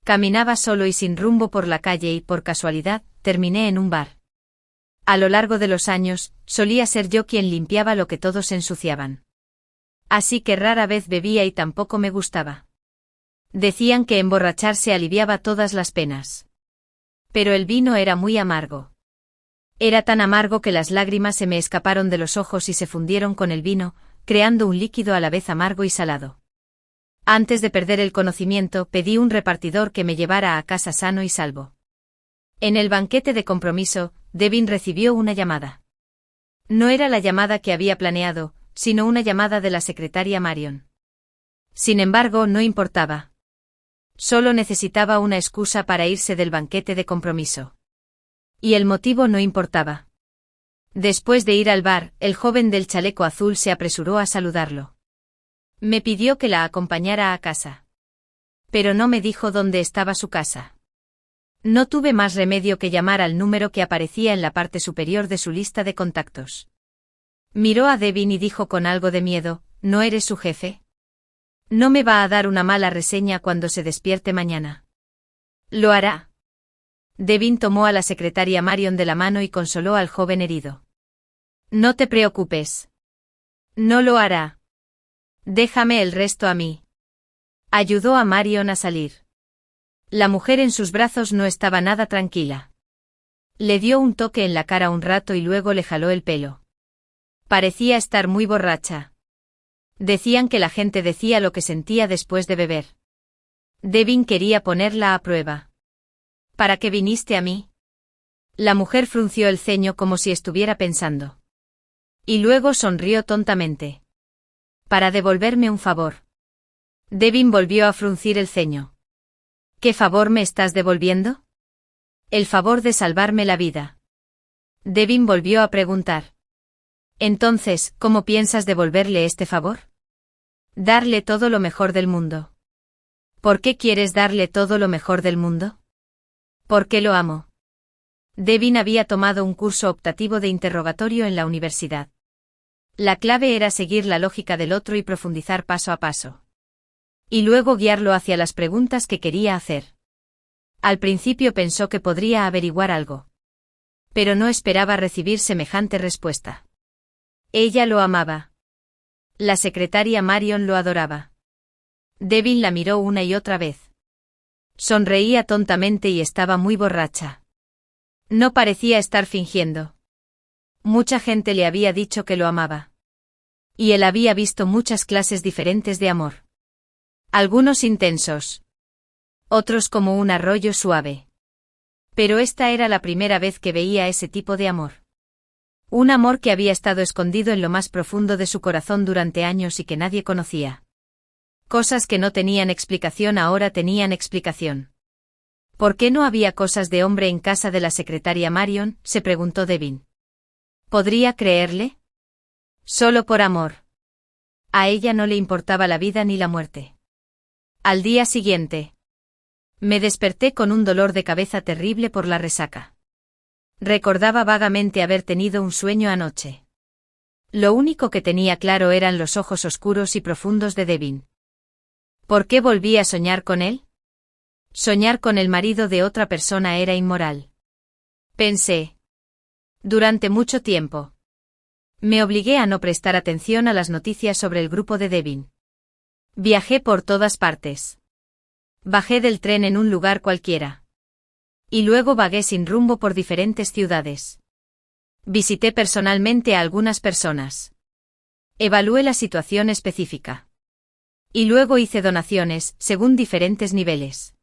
Caminaba solo y sin rumbo por la calle y, por casualidad, terminé en un bar. A lo largo de los años, solía ser yo quien limpiaba lo que todos ensuciaban. Así que rara vez bebía y tampoco me gustaba. Decían que emborracharse aliviaba todas las penas. Pero el vino era muy amargo. Era tan amargo que las lágrimas se me escaparon de los ojos y se fundieron con el vino, creando un líquido a la vez amargo y salado. Antes de perder el conocimiento, pedí un repartidor que me llevara a casa sano y salvo. En el banquete de compromiso, Devin recibió una llamada. No era la llamada que había planeado, sino una llamada de la secretaria Marion. Sin embargo, no importaba. Solo necesitaba una excusa para irse del banquete de compromiso. Y el motivo no importaba. Después de ir al bar, el joven del chaleco azul se apresuró a saludarlo. Me pidió que la acompañara a casa. Pero no me dijo dónde estaba su casa. No tuve más remedio que llamar al número que aparecía en la parte superior de su lista de contactos. Miró a Devin y dijo con algo de miedo, ¿no eres su jefe? No me va a dar una mala reseña cuando se despierte mañana. Lo hará. Devin tomó a la secretaria Marion de la mano y consoló al joven herido. No te preocupes. No lo hará. Déjame el resto a mí. Ayudó a Marion a salir. La mujer en sus brazos no estaba nada tranquila. Le dio un toque en la cara un rato y luego le jaló el pelo. Parecía estar muy borracha. Decían que la gente decía lo que sentía después de beber. Devin quería ponerla a prueba. ¿Para qué viniste a mí? La mujer frunció el ceño como si estuviera pensando. Y luego sonrió tontamente. Para devolverme un favor. Devin volvió a fruncir el ceño. ¿Qué favor me estás devolviendo? El favor de salvarme la vida. Devin volvió a preguntar. Entonces, ¿cómo piensas devolverle este favor? Darle todo lo mejor del mundo. ¿Por qué quieres darle todo lo mejor del mundo? Porque lo amo. Devin había tomado un curso optativo de interrogatorio en la universidad. La clave era seguir la lógica del otro y profundizar paso a paso. Y luego guiarlo hacia las preguntas que quería hacer. Al principio pensó que podría averiguar algo. Pero no esperaba recibir semejante respuesta. Ella lo amaba. La secretaria Marion lo adoraba. Devin la miró una y otra vez. Sonreía tontamente y estaba muy borracha. No parecía estar fingiendo. Mucha gente le había dicho que lo amaba. Y él había visto muchas clases diferentes de amor. Algunos intensos. Otros como un arroyo suave. Pero esta era la primera vez que veía ese tipo de amor. Un amor que había estado escondido en lo más profundo de su corazón durante años y que nadie conocía. Cosas que no tenían explicación ahora tenían explicación. ¿Por qué no había cosas de hombre en casa de la secretaria Marion?, se preguntó Devin. ¿Podría creerle? Solo por amor. A ella no le importaba la vida ni la muerte. Al día siguiente, me desperté con un dolor de cabeza terrible por la resaca. Recordaba vagamente haber tenido un sueño anoche. Lo único que tenía claro eran los ojos oscuros y profundos de Devin. ¿Por qué volví a soñar con él? Soñar con el marido de otra persona era inmoral. Pensé. Durante mucho tiempo. Me obligué a no prestar atención a las noticias sobre el grupo de Devin. Viajé por todas partes. Bajé del tren en un lugar cualquiera. Y luego vagué sin rumbo por diferentes ciudades. Visité personalmente a algunas personas. Evalué la situación específica. Y luego hice donaciones, según diferentes niveles.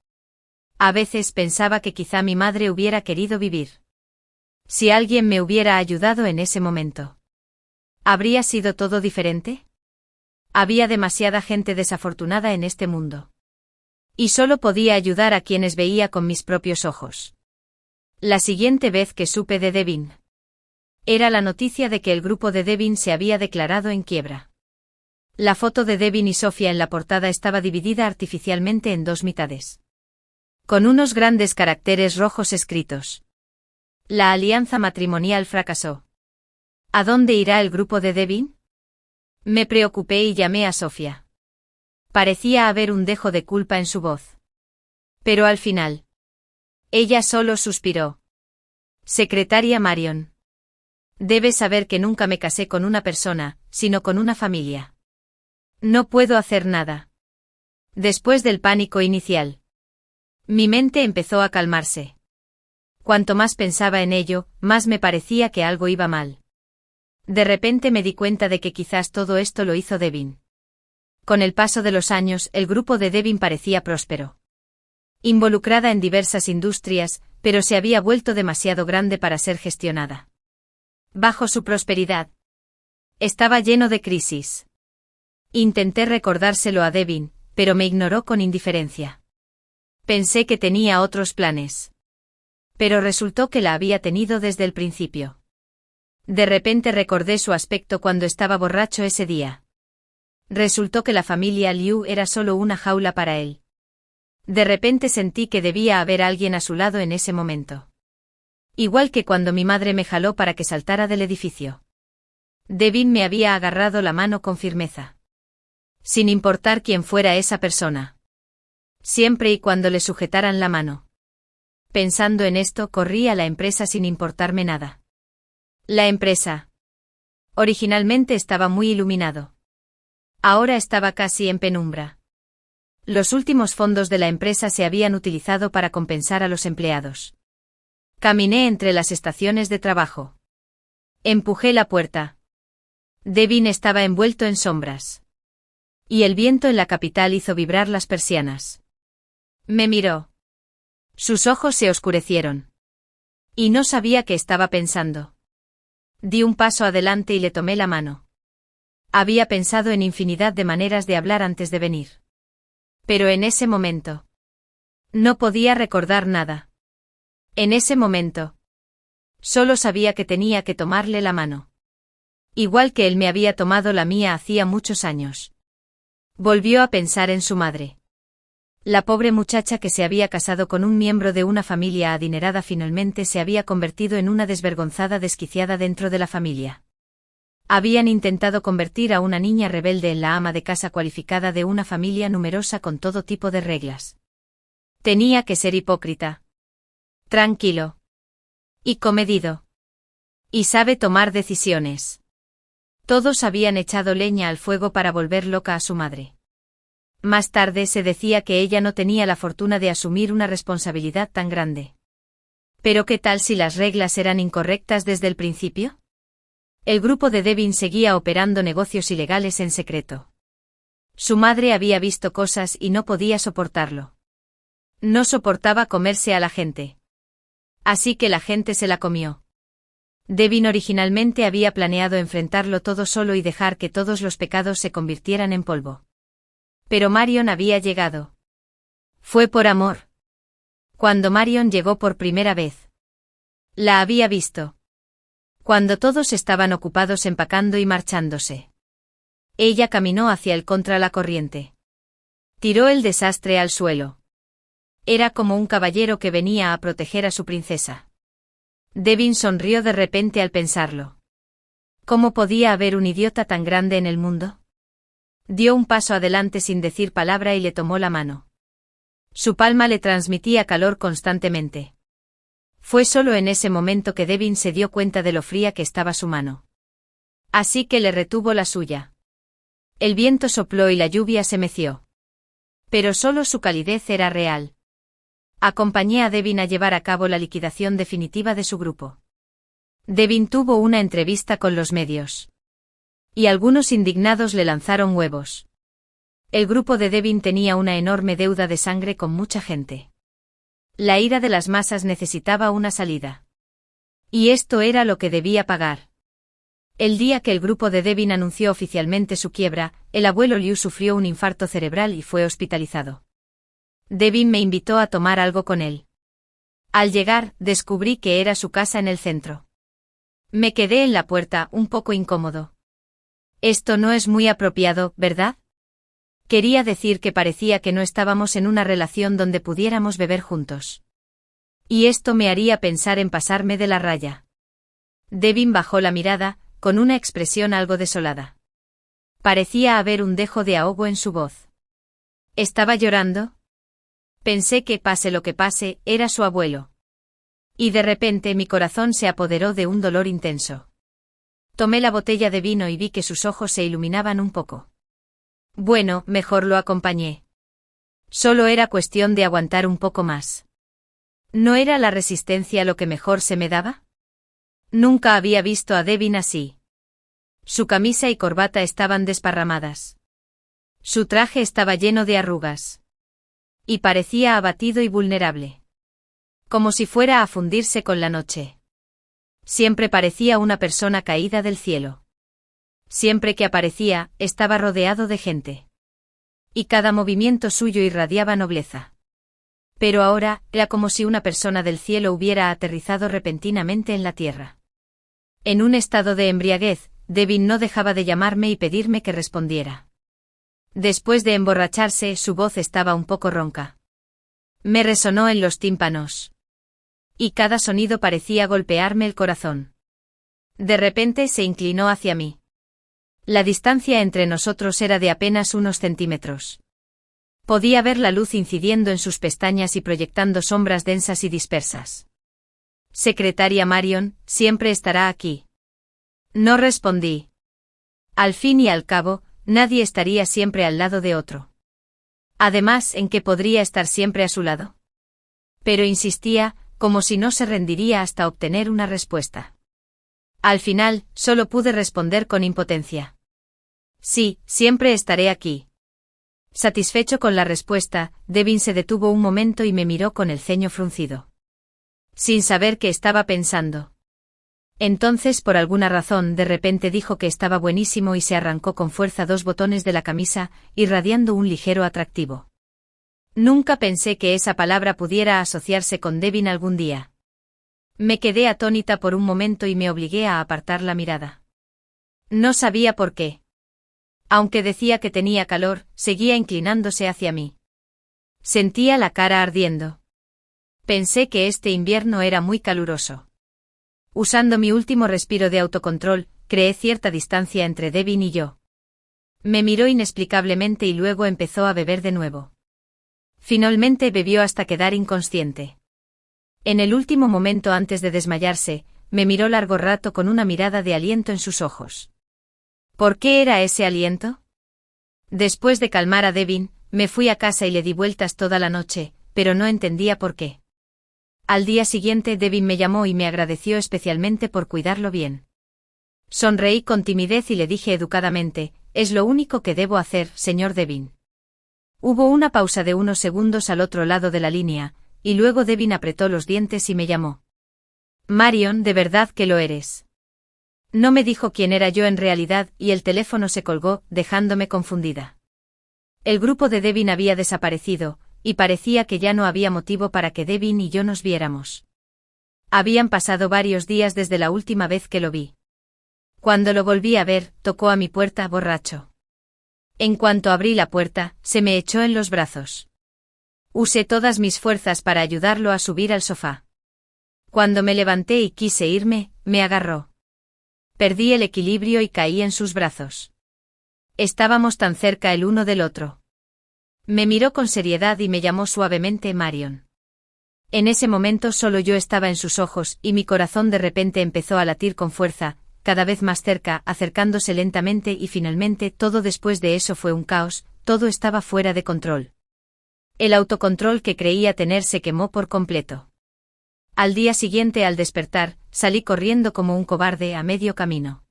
A veces pensaba que quizá mi madre hubiera querido vivir. Si alguien me hubiera ayudado en ese momento. ¿Habría sido todo diferente? Había demasiada gente desafortunada en este mundo. Y solo podía ayudar a quienes veía con mis propios ojos. La siguiente vez que supe de Devin. Era la noticia de que el grupo de Devin se había declarado en quiebra. La foto de Devin y Sofía en la portada estaba dividida artificialmente en dos mitades. Con unos grandes caracteres rojos escritos. La alianza matrimonial fracasó. ¿A dónde irá el grupo de Devin? Me preocupé y llamé a Sofía. Parecía haber un dejo de culpa en su voz. Pero al final. Ella solo suspiró. Secretaria Marion. Debes saber que nunca me casé con una persona, sino con una familia. No puedo hacer nada. Después del pánico inicial. Mi mente empezó a calmarse. Cuanto más pensaba en ello, más me parecía que algo iba mal. De repente me di cuenta de que quizás todo esto lo hizo Devin. Con el paso de los años, el grupo de Devin parecía próspero. Involucrada en diversas industrias, pero se había vuelto demasiado grande para ser gestionada. Bajo su prosperidad. Estaba lleno de crisis. Intenté recordárselo a Devin, pero me ignoró con indiferencia. Pensé que tenía otros planes. Pero resultó que la había tenido desde el principio. De repente recordé su aspecto cuando estaba borracho ese día. Resultó que la familia Liu era solo una jaula para él. De repente sentí que debía haber alguien a su lado en ese momento. Igual que cuando mi madre me jaló para que saltara del edificio. Devin me había agarrado la mano con firmeza. Sin importar quién fuera esa persona. Siempre y cuando le sujetaran la mano. Pensando en esto, corrí a la empresa sin importarme nada. La empresa. Originalmente estaba muy iluminado. Ahora estaba casi en penumbra. Los últimos fondos de la empresa se habían utilizado para compensar a los empleados. Caminé entre las estaciones de trabajo. Empujé la puerta. Devin estaba envuelto en sombras. Y el viento en la capital hizo vibrar las persianas. Me miró. Sus ojos se oscurecieron. Y no sabía qué estaba pensando. Di un paso adelante y le tomé la mano. Había pensado en infinidad de maneras de hablar antes de venir. Pero en ese momento. No podía recordar nada. En ese momento. Solo sabía que tenía que tomarle la mano. Igual que él me había tomado la mía hacía muchos años. Volvió a pensar en su madre. La pobre muchacha que se había casado con un miembro de una familia adinerada finalmente se había convertido en una desvergonzada desquiciada dentro de la familia. Habían intentado convertir a una niña rebelde en la ama de casa cualificada de una familia numerosa con todo tipo de reglas. Tenía que ser hipócrita. Tranquilo. Y comedido. Y sabe tomar decisiones. Todos habían echado leña al fuego para volver loca a su madre. Más tarde se decía que ella no tenía la fortuna de asumir una responsabilidad tan grande. Pero ¿qué tal si las reglas eran incorrectas desde el principio? El grupo de Devin seguía operando negocios ilegales en secreto. Su madre había visto cosas y no podía soportarlo. No soportaba comerse a la gente. Así que la gente se la comió. Devin originalmente había planeado enfrentarlo todo solo y dejar que todos los pecados se convirtieran en polvo. Pero Marion había llegado. Fue por amor. Cuando Marion llegó por primera vez. La había visto. Cuando todos estaban ocupados empacando y marchándose. Ella caminó hacia él contra la corriente. Tiró el desastre al suelo. Era como un caballero que venía a proteger a su princesa. Devin sonrió de repente al pensarlo. ¿Cómo podía haber un idiota tan grande en el mundo? Dio un paso adelante sin decir palabra y le tomó la mano. Su palma le transmitía calor constantemente. Fue solo en ese momento que Devin se dio cuenta de lo fría que estaba su mano. Así que le retuvo la suya. El viento sopló y la lluvia se meció. Pero solo su calidez era real. Acompañé a Devin a llevar a cabo la liquidación definitiva de su grupo. Devin tuvo una entrevista con los medios. Y algunos indignados le lanzaron huevos. El grupo de Devin tenía una enorme deuda de sangre con mucha gente. La ira de las masas necesitaba una salida. Y esto era lo que debía pagar. El día que el grupo de Devin anunció oficialmente su quiebra, el abuelo Liu sufrió un infarto cerebral y fue hospitalizado. Devin me invitó a tomar algo con él. Al llegar, descubrí que era su casa en el centro. Me quedé en la puerta, un poco incómodo. Esto no es muy apropiado, ¿verdad? Quería decir que parecía que no estábamos en una relación donde pudiéramos beber juntos. Y esto me haría pensar en pasarme de la raya. Devin bajó la mirada, con una expresión algo desolada. Parecía haber un dejo de ahogo en su voz. ¿Estaba llorando? Pensé que, pase lo que pase, era su abuelo. Y de repente mi corazón se apoderó de un dolor intenso. Tomé la botella de vino y vi que sus ojos se iluminaban un poco. Bueno, mejor lo acompañé. Solo era cuestión de aguantar un poco más. ¿No era la resistencia lo que mejor se me daba? Nunca había visto a Devin así. Su camisa y corbata estaban desparramadas. Su traje estaba lleno de arrugas. Y parecía abatido y vulnerable. Como si fuera a fundirse con la noche. Siempre parecía una persona caída del cielo. Siempre que aparecía, estaba rodeado de gente. Y cada movimiento suyo irradiaba nobleza. Pero ahora, era como si una persona del cielo hubiera aterrizado repentinamente en la tierra. En un estado de embriaguez, Devin no dejaba de llamarme y pedirme que respondiera. Después de emborracharse, su voz estaba un poco ronca. Me resonó en los tímpanos. Y cada sonido parecía golpearme el corazón. De repente se inclinó hacia mí. La distancia entre nosotros era de apenas unos centímetros. Podía ver la luz incidiendo en sus pestañas y proyectando sombras densas y dispersas. Secretaria Marion, siempre estará aquí. No respondí. Al fin y al cabo, nadie estaría siempre al lado de otro. Además, ¿en qué podría estar siempre a su lado? Pero insistía, como si no se rendiría hasta obtener una respuesta. Al final, solo pude responder con impotencia. Sí, siempre estaré aquí. Satisfecho con la respuesta, Devin se detuvo un momento y me miró con el ceño fruncido. Sin saber qué estaba pensando. Entonces, por alguna razón, de repente dijo que estaba buenísimo y se arrancó con fuerza 2 botones de la camisa, irradiando un ligero atractivo. Nunca pensé que esa palabra pudiera asociarse con Devin algún día. Me quedé atónita por un momento y me obligué a apartar la mirada. No sabía por qué. Aunque decía que tenía calor, seguía inclinándose hacia mí. Sentía la cara ardiendo. Pensé que este invierno era muy caluroso. Usando mi último respiro de autocontrol, creé cierta distancia entre Devin y yo. Me miró inexplicablemente y luego empezó a beber de nuevo. Finalmente bebió hasta quedar inconsciente. En el último momento antes de desmayarse, me miró largo rato con una mirada de aliento en sus ojos. ¿Por qué era ese aliento? Después de calmar a Devin, me fui a casa y le di vueltas toda la noche, pero no entendía por qué. Al día siguiente Devin me llamó y me agradeció especialmente por cuidarlo bien. Sonreí con timidez y le dije educadamente, es lo único que debo hacer, señor Devin. Hubo una pausa de unos segundos al otro lado de la línea, y luego Devin apretó los dientes y me llamó. Marion, de verdad que lo eres. No me dijo quién era yo en realidad y el teléfono se colgó, dejándome confundida. El grupo de Devin había desaparecido, y parecía que ya no había motivo para que Devin y yo nos viéramos. Habían pasado varios días desde la última vez que lo vi. Cuando lo volví a ver, tocó a mi puerta borracho. En cuanto abrí la puerta, se me echó en los brazos. Usé todas mis fuerzas para ayudarlo a subir al sofá. Cuando me levanté y quise irme, me agarró. Perdí el equilibrio y caí en sus brazos. Estábamos tan cerca el uno del otro. Me miró con seriedad y me llamó suavemente Marion. En ese momento solo yo estaba en sus ojos y mi corazón de repente empezó a latir con fuerza, cada vez más cerca, acercándose lentamente y finalmente todo después de eso fue un caos, todo estaba fuera de control. El autocontrol que creía tener se quemó por completo. Al día siguiente al despertar, salí corriendo como un cobarde a medio camino.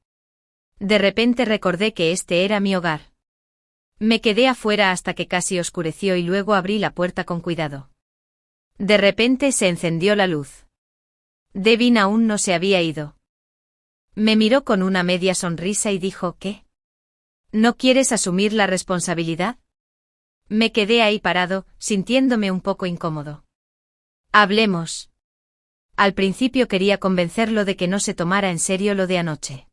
De repente recordé que este era mi hogar. Me quedé afuera hasta que casi oscureció y luego abrí la puerta con cuidado. De repente se encendió la luz. Devin aún no se había ido. Me miró con una media sonrisa y dijo, ¿qué? ¿No quieres asumir la responsabilidad? Me quedé ahí parado, sintiéndome un poco incómodo. Hablemos. Al principio quería convencerlo de que no se tomara en serio lo de anoche.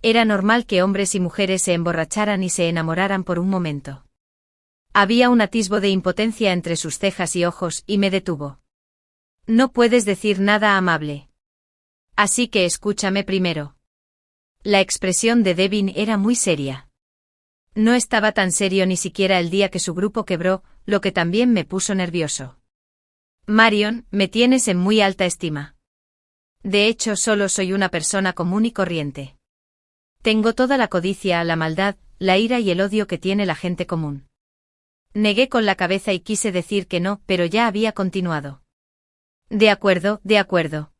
Era normal que hombres y mujeres se emborracharan y se enamoraran por un momento. Había un atisbo de impotencia entre sus cejas y ojos y me detuvo. No puedes decir nada amable. Así que escúchame primero. La expresión de Devin era muy seria. No estaba tan serio ni siquiera el día que su grupo quebró, lo que también me puso nervioso. Marion, me tienes en muy alta estima. De hecho, solo soy una persona común y corriente. Tengo toda la codicia, la maldad, la ira y el odio que tiene la gente común. Negué con la cabeza y quise decir que no, pero ya había continuado. De acuerdo, de acuerdo.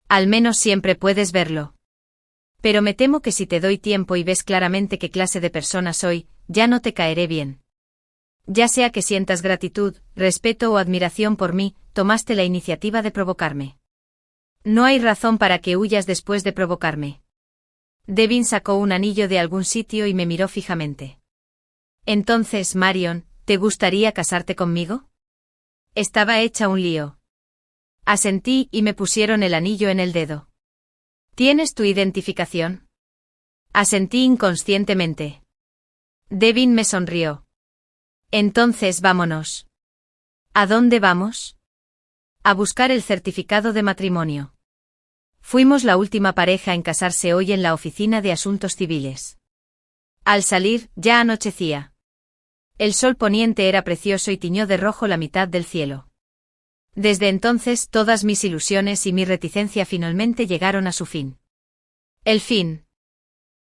Al menos siempre puedes verlo. Pero me temo que si te doy tiempo y ves claramente qué clase de persona soy, ya no te caeré bien. Ya sea que sientas gratitud, respeto o admiración por mí, tomaste la iniciativa de provocarme. No hay razón para que huyas después de provocarme. Devin sacó un anillo de algún sitio y me miró fijamente. Entonces, Marion, ¿te gustaría casarte conmigo? Estaba hecha un lío. Asentí y me pusieron el anillo en el dedo. ¿Tienes tu identificación? Asentí inconscientemente. Devin me sonrió. Entonces vámonos. ¿A dónde vamos? A buscar el certificado de matrimonio. Fuimos la última pareja en casarse hoy en la oficina de asuntos civiles. Al salir, ya anochecía. El sol poniente era precioso y tiñó de rojo la mitad del cielo. Desde entonces todas mis ilusiones y mi reticencia finalmente llegaron a su fin. El fin.